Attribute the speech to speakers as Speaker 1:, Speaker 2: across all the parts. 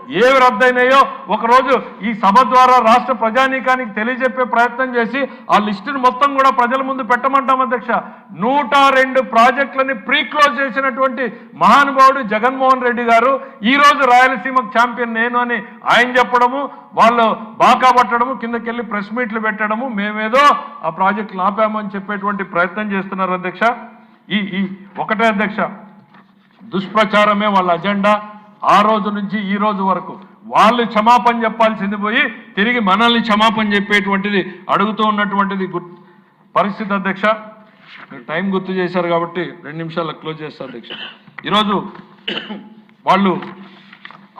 Speaker 1: ఏవి రద్దయినాయో ఒకరోజు ఈ సభ ద్వారా రాష్ట్ర ప్రజానీకానికి తెలియజెప్పే ప్రయత్నం చేసి ఆ లిస్టును మొత్తం కూడా ప్రజల ముందు పెట్టమంటాం అధ్యక్ష. 102 ప్రాజెక్టులని ప్రీ క్లోజ్ చేసినటువంటి మహానుభావుడు జగన్మోహన్ రెడ్డి గారు ఈ రోజు రాయలసీమకు ఛాంపియన్ నేను అని ఆయన చెప్పడము, వాళ్ళు బాకా పట్టడము, కిందకెళ్ళి ప్రెస్ మీట్లు పెట్టడము, మేమేదో ఆ ప్రాజెక్టులు ఆపామని చెప్పేటువంటి ప్రయత్నం చేస్తున్నారు అధ్యక్ష. ఈ ఒకటే అధ్యక్ష, దుష్ప్రచారమే వాళ్ళ అజెండా. ఆ రోజు నుంచి ఈ రోజు వరకు వాళ్ళు క్షమాపణ చెప్పాల్సింది పోయి తిరిగి మనల్ని క్షమాపణ చెప్పేటువంటిది అడుగుతూ ఉన్నటువంటిది పరిస్థితి అధ్యక్ష. టైం గుర్తు చేశారు కాబట్టి 2 నిమిషాల్లో క్లోజ్ చేస్తారు అధ్యక్ష. ఈరోజు వాళ్ళు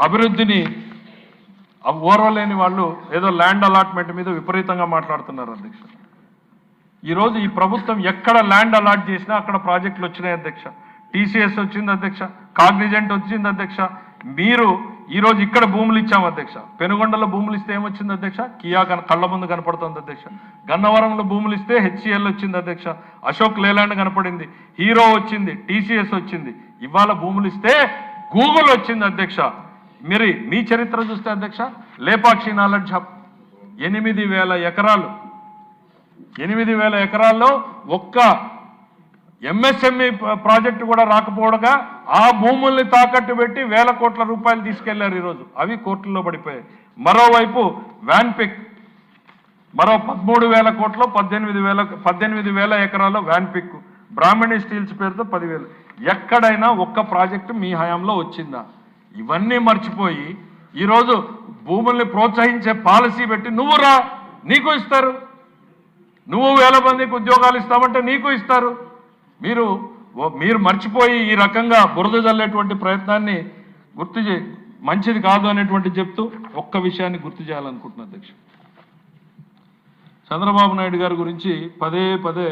Speaker 1: అభివృద్ధిని ఓర్వలేని వాళ్ళు ఏదో ల్యాండ్ అలాట్మెంట్ మీద విపరీతంగా మాట్లాడుతున్నారు అధ్యక్ష. ఈరోజు ఈ ప్రభుత్వం ఎక్కడ ల్యాండ్ అలాట్ చేసినా అక్కడ ప్రాజెక్టులు వచ్చినాయి అధ్యక్ష. టీసీఎస్ వచ్చింది అధ్యక్ష, కాగ్నిజెంట్ వచ్చింది అధ్యక్ష. మీరు ఈరోజు ఇక్కడ భూములు ఇచ్చాము అధ్యక్ష. పెనుగొండలో భూములు ఇస్తే ఏమొచ్చింది అధ్యక్ష? కియా కళ్ళ ముందు కనపడుతుంది అధ్యక్ష. గన్నవరంలో భూములు ఇస్తే హెచ్సిఎల్ వచ్చింది అధ్యక్ష. అశోక్ లేలాండ్ కనపడింది, హీరో వచ్చింది, టీసీఎస్ వచ్చింది. ఇవాళ భూములు ఇస్తే గూగుల్ వచ్చింది అధ్యక్ష. మరి మీ చరిత్ర చూస్తే అధ్యక్ష, లేపాక్షి నాలెడ్జ్ హబ్ 8,000 ఎకరాలు, 8,000 ఎకరాల్లో ఒక్క ఎంఎస్ఎంఈ ప్రాజెక్టు కూడా రాకపోవడగా ఆ భూముల్ని తాకట్టు పెట్టి వేల కోట్ల రూపాయలు తీసుకెళ్లారు. ఈరోజు అవి కోర్టుల్లో పడిపోయాయి. మరోవైపు వ్యాన్పిక్ మరో 13,000 కోట్లు, 18,000 ఎకరాల్లో వ్యాన్పిక్, బ్రాహ్మణి స్టీల్స్ పేరుతో 10,000. ఎక్కడైనా ఒక్క ప్రాజెక్టు మీ హయాంలో వచ్చిందా? ఇవన్నీ మర్చిపోయి ఈరోజు భూముల్ని ప్రోత్సహించే పాలసీ పెట్టి నువ్వు రా నీకు ఇస్తారు, నువ్వు 1000 మందికి ఉద్యోగాలు ఇస్తామంటే నీకు ఇస్తారు. మీరు మర్చిపోయి ఈ రకంగా బురద జల్లేటువంటి ప్రయత్నాన్ని మంచిది కాదు అనేటువంటి చెప్తూ ఒక్క విషయాన్ని గుర్తు చేయాలనుకుంటున్నా అధ్యక్ష. చంద్రబాబు నాయుడు గారి గురించి పదే పదే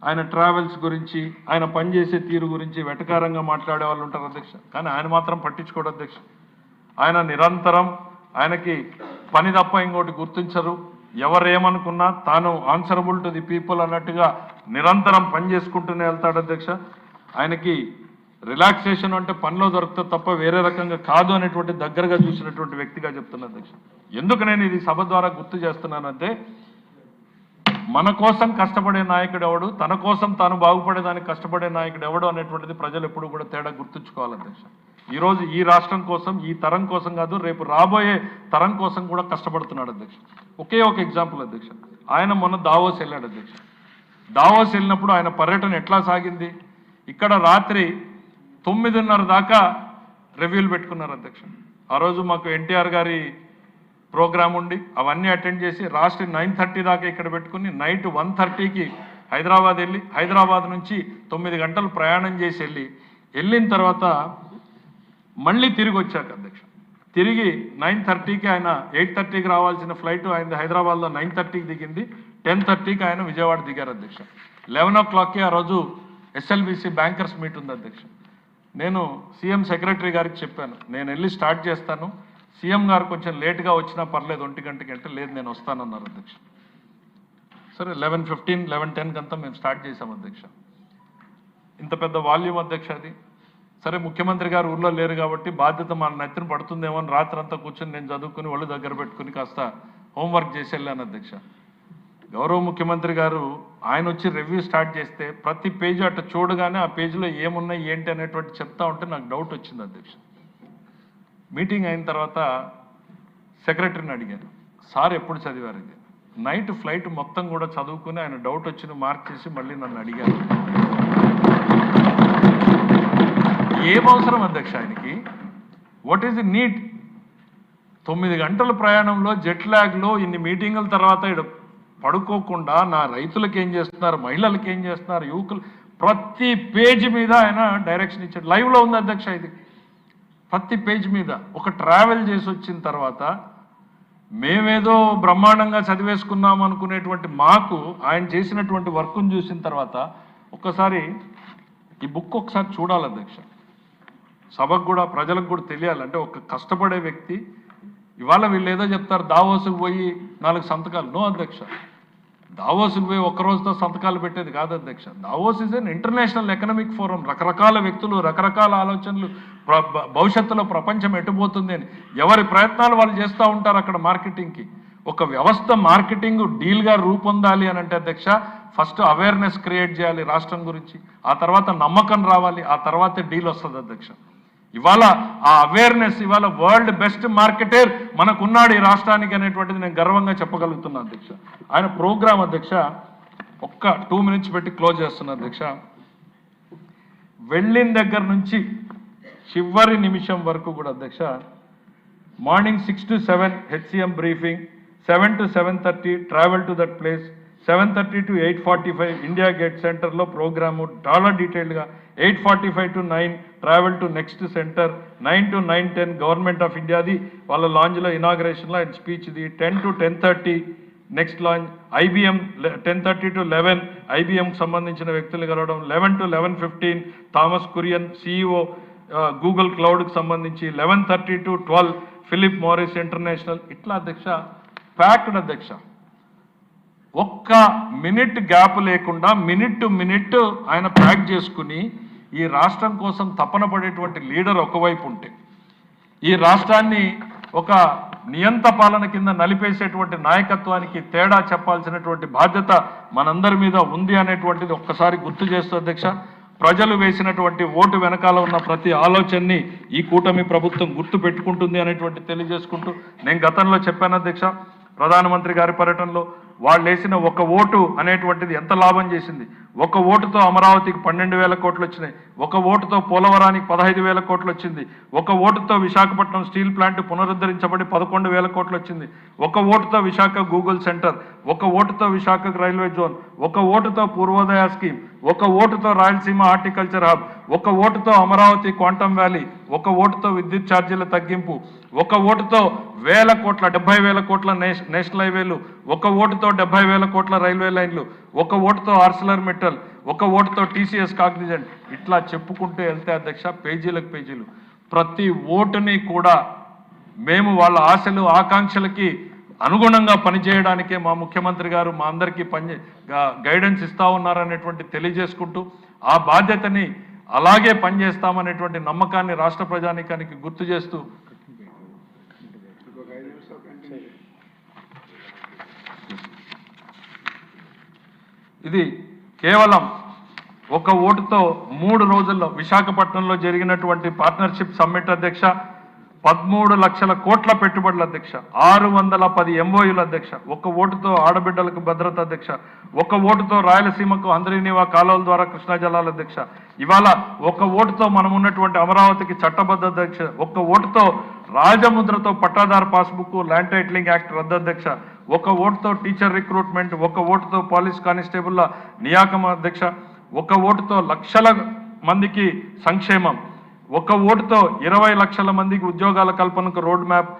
Speaker 1: ఆయన ట్రావెల్స్ గురించి, ఆయన పనిచేసే తీరు గురించి వెటకారంగా మాట్లాడే వాళ్ళు ఉంటారు అధ్యక్ష. కానీ ఆయన మాత్రం పట్టించుకోడు అధ్యక్ష. ఆయన నిరంతరం ఆయనకి పని తప్ప ఇంకోటి గుర్తించరు. ఎవరేమనుకున్నా తాను ఆన్సరబుల్ టు ది పీపుల్ అన్నట్టుగా నిరంతరం పని చేసుకుంటూనే వెళ్తాడు అధ్యక్ష. ఆయనకి రిలాక్సేషన్ అంటే పనిలో దొరుకుతా తప్ప వేరే రకంగా కాదు అనేటువంటి దగ్గరగా చూసినటువంటి వ్యక్తిగా చెప్తున్నా అధ్యక్ష. ఎందుకు నేను ఇది సభ ద్వారా గుర్తు చేస్తున్నానంటే, మన కోసం కష్టపడే నాయకుడు ఎవడు, తన కోసం తాను బాగుపడేదానికి కష్టపడే నాయకుడు ఎవడు అనేటువంటిది ప్రజలు ఎప్పుడు కూడా తేడా గుర్తుంచుకోవాలి అధ్యక్ష. ఈరోజు ఈ రాష్ట్రం కోసం, ఈ తరం కోసం కాదు, రేపు రాబోయే తరం కోసం కూడా కష్టపడుతున్నాడు అధ్యక్ష. ఒకే ఒక ఎగ్జాంపుల్ అధ్యక్ష, ఆయన మొన్న దావోస్ వెళ్ళాడు అధ్యక్ష. దావోస్ వెళ్ళినప్పుడు ఆయన పర్యటన ఎట్లా సాగింది? ఇక్కడ రాత్రి 9:30 దాకా రివ్యూలు పెట్టుకున్నారు అధ్యక్ష. ఆ రోజు మాకు ఎన్టీఆర్ గారి ప్రోగ్రాం ఉండి అవన్నీ అటెండ్ చేసి రాత్రి 9:30 దాకా ఇక్కడ పెట్టుకుని నైట్ 1:30కి హైదరాబాద్ వెళ్ళి, హైదరాబాద్ నుంచి 9 గంటలు ప్రయాణం చేసి వెళ్ళిన తర్వాత మళ్ళీ తిరిగి వచ్చాక అధ్యక్ష, తిరిగి 9:30కి ఆయన 8:30కి రావాల్సిన ఫ్లైట్ ఆయన హైదరాబాద్లో 9:30కి దిగింది. 10:30కి ఆయన విజయవాడ దిగారు అధ్యక్ష. 11 o'clockకి ఆ రోజు ఎస్ఎల్బిసి బ్యాంకర్స్ మీట్ ఉంది అధ్యక్ష. నేను సీఎం సెక్రటరీ గారికి చెప్పాను, నేను వెళ్ళి స్టార్ట్ చేస్తాను, సీఎం గారు కొంచెం లేట్గా వచ్చినా పర్లేదు 1 గంటకి అంటే, లేదు నేను వస్తానన్నారు అధ్యక్ష. సరే 11:15, 11:10 కంతా మేము స్టార్ట్ చేశాం అధ్యక్ష. ఇంత పెద్ద వాల్యూమ్ అధ్యక్ష అది. సరే ముఖ్యమంత్రి గారు ఊళ్ళో లేరు కాబట్టి బాధ్యత మన నెత్తిన పడుతుందేమో అని రాత్రంతా కూర్చొని నేను చదువుకుని ఒళ్ళు దగ్గర పెట్టుకుని కాస్త హోంవర్క్ చేసి వెళ్ళాను అధ్యక్ష. గౌరవ ముఖ్యమంత్రి గారు ఆయన వచ్చి రివ్యూ స్టార్ట్ చేస్తే ప్రతి పేజీ అట్లా చూడగానే ఆ పేజీలో ఏమున్నాయి ఏంటి అనేటువంటి చెప్తా ఉంటే నాకు డౌట్ వచ్చింది అధ్యక్ష. మీటింగ్ అయిన తర్వాత సెక్రటరీని అడిగాను, సార్ ఎప్పుడు చదివారు ఇది? నైట్ ఫ్లైట్ మొత్తం కూడా చదువుకుని ఆయన డౌట్ వచ్చిన మార్క్ చేసి మళ్ళీ నన్ను అడిగారు. ఏం అవసరం అధ్యక్ష ఆయనకి? What is the need? 9 గంటల ప్రయాణంలో జెట్ ల్యాగ్లో ఇన్ని మీటింగుల తర్వాత ఇక్కడ పడుకోకుండా నా రైతులకు ఏం చేస్తున్నారు, మహిళలకు ఏం చేస్తున్నారు, యువకులు, ప్రతి పేజీ మీద ఆయన డైరెక్షన్ ఇచ్చాడు. లైవ్లో ఉంది అధ్యక్ష ఇది. ప్రతి పేజీ మీద ఒక ట్రావెల్ చేసి వచ్చిన తర్వాత మేమేదో బ్రహ్మాండంగా చదివేసుకున్నాం అనుకునేటువంటి మాకు ఆయన చేసినటువంటి వర్క్ను చూసిన తర్వాత ఒక్కసారి ఈ బుక్ ఒకసారి చూడాలి అధ్యక్ష. సభకు కూడా ప్రజలకు కూడా తెలియాలంటే ఒక కష్టపడే వ్యక్తి. ఇవాళ వీళ్ళు ఏదో చెప్తారు దావోసుకు పోయి 4 సంతకాలు. నో అధ్యక్ష, దావోస్కి పోయి ఒక్క రోజుతో సంతకాలు పెట్టేది కాదు అధ్యక్ష. Davos is an international economic forum. రకరకాల వ్యక్తులు, రకరకాల ఆలోచనలు, భవిష్యత్తులో ప్రపంచం ఎటుపోతుంది అని ఎవరి ప్రయత్నాలు వాళ్ళు చేస్తూ ఉంటారు అక్కడ మార్కెటింగ్కి. ఒక వ్యవస్థ మార్కెటింగ్ డీల్గా రూపొందాలి అని అంటే అధ్యక్ష, ఫస్ట్ అవేర్నెస్ క్రియేట్ చేయాలి రాష్ట్రం గురించి, ఆ తర్వాత నమ్మకం రావాలి, ఆ తర్వాతే డీల్ వస్తుంది అధ్యక్ష. ఇవాళ ఆ అవేర్నెస్, ఇవాళ వరల్డ్ బెస్ట్ మార్కెటర్ మనకున్నాడు ఈ రాష్ట్రానికి అనేటువంటిది నేను గర్వంగా చెప్పగలుగుతున్నా అధ్యక్ష. ఆయన ప్రోగ్రామ్ అధ్యక్ష ఒక్క 2 minutes పెట్టి క్లోజ్ చేస్తున్నా అధ్యక్ష. వెళ్ళిన దగ్గర నుంచి చివరి నిమిషం వరకు కూడా అధ్యక్ష, morning 6 to 7 HCM briefing, 7 to 7:30 travel to that place, 7:30 to 8:45 India gate సెంటర్లో ప్రోగ్రాము చాలా డీటెయిల్డ్గా, 8:45 to 9 travel to next centre, 9 to 9:10 government of ఇండియాది వాళ్ళ లాంజ్లో ఇనాగ్రేషన్లో ఆయన స్పీచ్ది, 10 to 10:30 next launch, IBM 10:30 to 11 IBMకి సంబంధించిన వ్యక్తులు కలవడం, 11 to 11:15 Thomas Kurian CEO Google క్లౌడ్కి సంబంధించి, 11:30 to 12 ఫిలిప్ మోరిస్ ఇంటర్నేషనల్. ఇట్లా అధ్యక్ష ప్యాక్డ్ అధ్యక్ష. ఒక్క మినిట్ గ్యాప్ లేకుండా మినిట్ టు మినిట్ ఆయన ప్యాక్ చేసుకుని ఈ రాష్ట్రం కోసం తపన పడేటువంటి లీడర్ ఒకవైపు ఉంటే, ఈ రాష్ట్రాన్ని ఒక నియంత పాలన కింద నలిపేసేటువంటి నాయకత్వానికి తేడా చెప్పాల్సినటువంటి బాధ్యత మనందరి మీద ఉంది అనేటువంటిది ఒక్కసారి గుర్తు చేస్తూ అధ్యక్ష, ప్రజలు వేసినటువంటి ఓటు వెనకాల ఉన్న ప్రతి ఆలోచనని ఈ కూటమి ప్రభుత్వం గుర్తు పెట్టుకుంటుంది అనేటువంటి తెలియజేసుకుంటూ, నేను గతంలో చెప్పాను అధ్యక్ష, ప్రధానమంత్రి గారి పర్యటనలో వాళ్ళు వేసిన ఒక ఓటు అనేటువంటిది ఎంత లాభం చేసింది. ఒక ఓటుతో అమరావతికి 12,000 కోట్లు వచ్చినాయి, ఒక ఓటుతో పోలవరానికి 15,000 కోట్లు వచ్చింది, ఒక ఓటుతో విశాఖపట్నం స్టీల్ ప్లాంట్ పునరుద్ధరించబడి 11,000 కోట్లు వచ్చింది, ఒక ఓటుతో విశాఖ గూగుల్ సెంటర్, ఒక ఓటుతో విశాఖ రైల్వే జోన్, ఒక ఓటుతో పూర్వోదయ స్కీమ్, ఒక ఓటుతో రాయలసీమ హార్టికల్చర్ హబ్, ఒక ఓటుతో అమరావతి క్వాంటమ్ వ్యాలీ, ఒక ఓటుతో విద్యుత్ ఛార్జీల తగ్గింపు, ఒక ఓటుతో 1,000 కోట్ల 70,000 కోట్ల నేషనల్ హైవేలు, ఒక ఓటుతో 70,000 కోట్ల రైల్వే లైన్లు, ఒక ఓటుతో ఆర్సిలర్ మెటల్, ఒక ఓటుతో TCS కాగ్నిజెంట్. ఇట్లా చెప్పుకుంటూ వెళ్తే అధ్యక్ష పేజీలకు పేజీలు. ప్రతి ఓటుని కూడా మేము వాళ్ళ ఆశలు ఆకాంక్షలకి అనుగుణంగా పనిచేయడానికే మా ముఖ్యమంత్రి గారు మా అందరికీ గైడెన్స్ ఇస్తా ఉన్నారనేటువంటి తెలియజేసుకుంటూ, ఆ బాధ్యతని అలాగే పనిచేస్తామనేటువంటి నమ్మకాన్ని రాష్ట్ర ప్రజానీకానికి గుర్తు చేస్తూ, ఇది కేవలం ఒక ఓటుతో 3 రోజుల్లో విశాఖపట్నంలో జరిగినటువంటి పార్ట్నర్షిప్ సమ్మిట్ అధ్యక్ష, 13 లక్షల కోట్ల పెట్టుబడుల అధ్యక్ష, 610 MOUలు అధ్యక్ష, ఒక ఓటుతో ఆడబిడ్డలకు భద్రత అధ్యక్ష, ఒక ఓటుతో రాయలసీమకు హంద్రీనీవా కాలువల ద్వారా కృష్ణా జలాల అధ్యక్ష, ఇవాళ ఒక ఓటుతో మనం ఉన్నటువంటి అమరావతికి చట్టబద్ధ అధ్యక్ష, ఒక ఓటుతో రాజముద్రతో పట్టాదారు పాస్బుక్ ల్యాండ్ టైటిలింగ్ యాక్ట్ రద్దు అధ్యక్ష, ఒక ఓటుతో టీచర్ రిక్రూట్మెంట్, ఒక ఓటుతో పోలీస్ కానిస్టేబుల్ల నియామకం అధ్యక్ష, ఒక ఓటుతో లక్షల మందికి సంక్షేమం, ఒక ఓటుతో 20 లక్షల మందికి ఉద్యోగాల కల్పనకు రోడ్ మ్యాప్,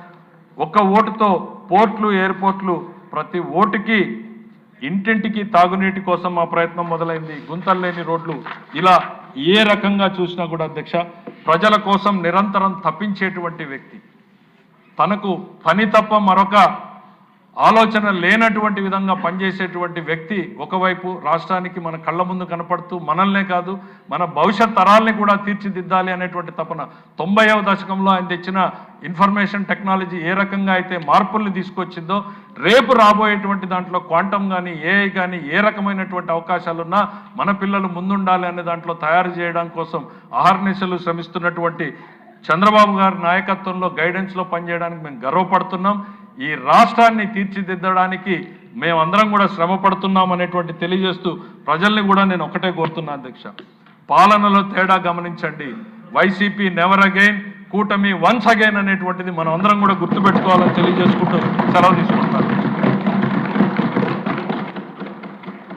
Speaker 1: ఒక ఓటుతో పోర్ట్లు ఎయిర్పోర్ట్లు, ప్రతి ఓటుకి ఇంటింటికి తాగునీటి కోసం మా ప్రయత్నం మొదలైంది, గుంతలు లేని రోడ్లు. ఇలా ఏ రకంగా చూసినా కూడా అధ్యక్ష ప్రజల కోసం నిరంతరం తప్పించేటువంటి వ్యక్తి, తనకు పని తప్ప మరొక ఆలోచన లేనటువంటి విధంగా పనిచేసేటువంటి వ్యక్తి ఒకవైపు రాష్ట్రానికి మన కళ్ళ ముందు కనపడుతూ మనల్నే కాదు మన భవిష్యత్ తరాల్ని కూడా తీర్చిదిద్దాలి అనేటువంటి తపన. 90వ దశకంలో ఆయన తెచ్చిన ఇన్ఫర్మేషన్ టెక్నాలజీ ఏ రకంగా అయితే మార్పుల్ని తీసుకొచ్చిందో, రేపు రాబోయేటువంటి దాంట్లో క్వాంటమ్ కానీ AI కానీ ఏ రకమైనటువంటి అవకాశాలున్నా మన పిల్లలు ముందుండాలి అనే దాంట్లో తయారు చేయడం కోసం అహర్నిశలు శ్రమిస్తున్నటువంటి చంద్రబాబు గారి నాయకత్వంలో గైడెన్స్లో పనిచేయడానికి మేము గర్వపడుతున్నాం. ఈ రాష్ట్రాన్ని తీర్చిదిద్దడానికి మేమందరం కూడా శ్రమ పడుతున్నాం అనేటువంటి తెలియజేస్తూ ప్రజల్ని కూడా నేను ఒకటే కోరుతున్నా అధ్యక్ష, పాలనలో తేడా గమనించండి. వైసీపీ నెవర్ అగైన్, కూటమి వన్స్ అగైన్ అనేటువంటిది మనం అందరం కూడా గుర్తుపెట్టుకోవాలని తెలియజేసుకుంటూ సెలవు తీసుకుంటాను.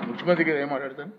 Speaker 2: ముఖ్యమంత్రి గారు ఏం మాట్లాడతారు?